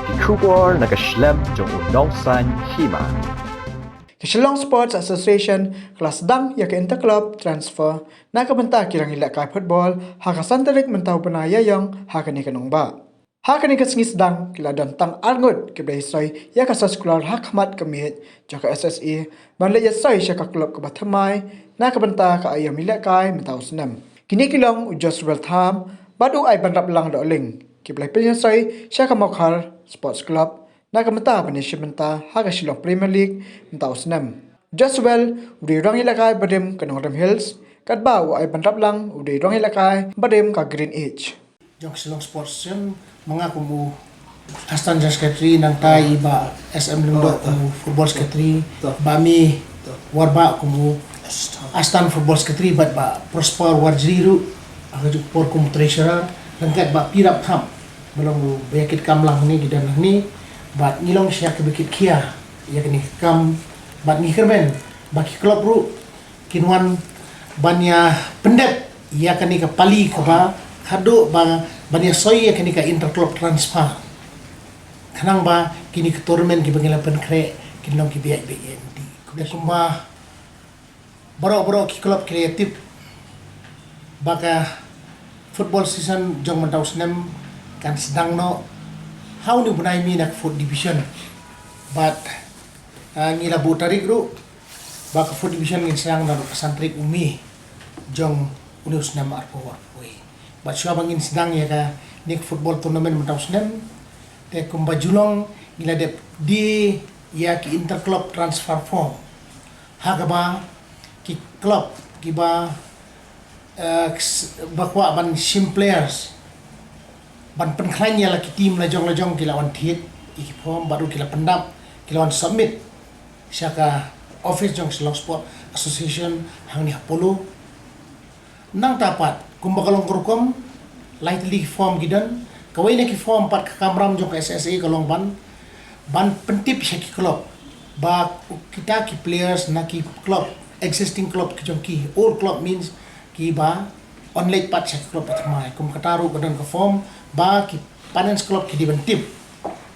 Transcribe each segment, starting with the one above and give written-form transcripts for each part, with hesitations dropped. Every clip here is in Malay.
Kikubor nakaslem jong unongsan Hima. Shillong Sports Association kelas Sdang ya ke interclub transfer na kabenta kirang ilak kai football haka santarik mentau penaya yang haka ni kanong ba. Haka ni kasngi Sdang kila dantang arngut ke soy ya ka sekolah hakmat kemit jaka SSE ban le soy syaka klub ke bathamai na kabenta ka ayam ilak kai mentau senam. Kini kilong ujos well time badu ai banrap lang do ling ke play soy syaka mokhar sports club na kamata panisip menta haka Shillong Premier League menta usnam. Just well, udi rong ilakai badem kanong Ram Hills, kadba ay panrap lang udi rong ilakai badem ka Green Edge. Jong Shillong Sports yun, mga kumu Astan Jazz Secretary ng tayo ba SM Lindo kumu Football Secretary, bami warba kumu Astan Football Secretary bat ba Prosper Warjriru, ako juk por kumu treasurer, langkat ba pirap ham, belum bayakit kam lang ni di dalam ni. Bat ngilong siya kebikit kia ya kini kam bat ngikirmen baki klub ru kinwan banya pendep ya kini ka pali ka ba kado ba banya soy ya kini ka interclub transfer kanang ba kini ka tournament ki bangila penkre kinong ki biak BND kuda kumba boro ki klub kreatif baka football season jong mentau senem kan sedang no how ni bunai mi nak food division but ngila bu tarik ru bak food division ngin sedang daru kasantrik umi jong unus nama arpo warpoi but syua bangin sedang ya ka nik football tournament mentau senem te kumba julong ngila dep di ya ki interclub transfer form hagaba ki club ki ba bakwa ban sim players ban penklanya laki tim lajong kilawan thiet ikipom baru kila pendap kilawan submit syaka office jong Shillong Sport Association hang ni Apollo nang tapat kumbakalong kurkom lightly form gidan kawai na ki form pat kamram jong SSA kalong ban pentip siya ki club ba kita ki players na ki club existing club ki jong ki old club means ki ba online pat siya ki club patmai kum kataru kadan ka form ba ki finance club ki dibentip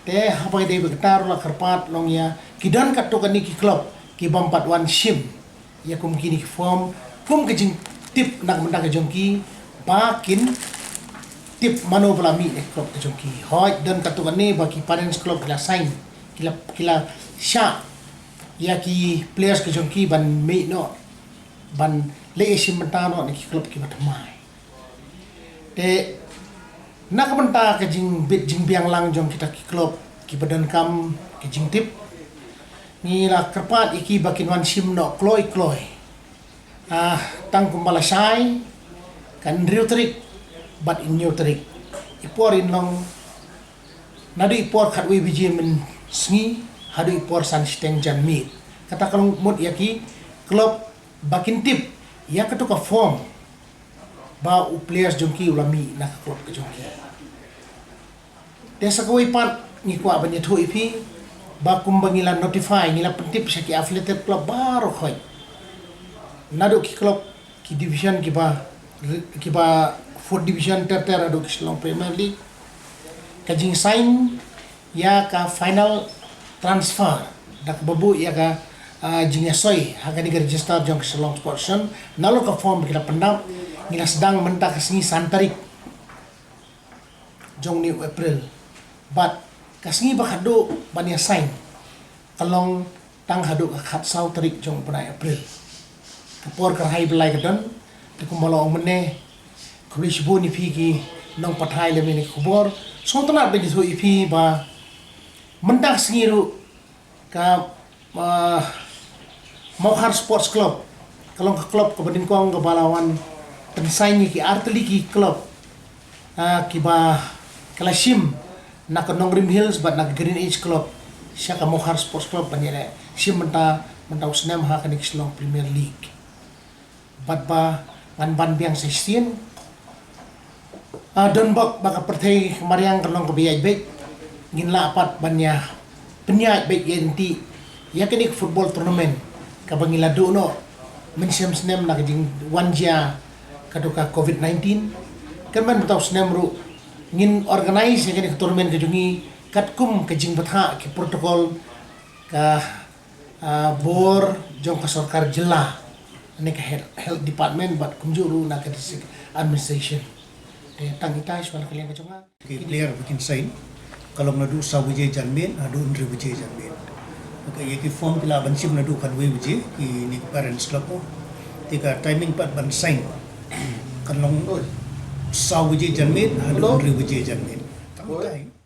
te hapai de bektar la karpat long ya kidan katokan ni ki club ki bampat wan sim ya kum kini form kum ke jing tip nak menda ke jongki ba kin tip mano belami ni club ke jongki hoj dan katokan ni ba ki finance club kila sign kila sha ya ki players ke jongki ban me no ban le sim mentano ni ki club ki batmai te nak menta ke jing bit jing biang lang jong kita ki club ki badan kam ke jing tip ni la kerpat iki bakin wan sim no kloi tang kumbala sai kan riu trik but in new trik ipor in long nadu ipor khatwi biji men sngi hadu ipor san steng jan mit kata kalong mut yaki club bakin tip ya katuka form ba u players jongki ulami nak klub ke jongki desa ko ipat ni ko abanya thu ipi ba kumbangila notify ngila pentip syaki affiliated club baru khoi nadu ki club ki division ki ba fourth division ter adu ki Shillong Premier League kajing sign ya ka final transfer dak babu ya ka jingya soy haga ni register jong Shillong Sports nalo ka form kita pendam ngila sedang mentak kesini santarik jong ni April but kasngi bakado bania sign kalong tang hadu khat sau tarik jong pada April kapor ka hai belai kadan te kumalo mene kulish bu ni pigi nong pathai le mene kubor sontana be di so ipi ba mentak singiru ka Mokhar Sports Club kalong ka club ka badin kong ka balawan tensaingi ki arteli ki club ki ba kalashim nak Ram Hills but nak Green Edge club siya ka Mokhar Sports Club panyere sim menta usnem ha ka Shillong Premier League but ba ngan ban biang 16 don bak baka perthai mariang kalong ka biyay bek ginla apat banya penyai bek yenti ya kini football tournament ka bangila do no mensiam snem nak jing wanja kaduka COVID-19 kan man betaw snem ru ngin organize yang kini tournament ke jungi kat kum ke jing batha ke protokol ka bor jong ka sarkar jela ne ka health department bat kum juru na ka district administration tang itai swal kalian ka jonga player bikin sign kalau nadu sa buje janmen adu ndre buje janmen okay ye ki form pila bansim nadu kan we buje ki ni parents club ko tika timing pat ban sign kan long sa buje janmen adu ndre buje janmen tang itai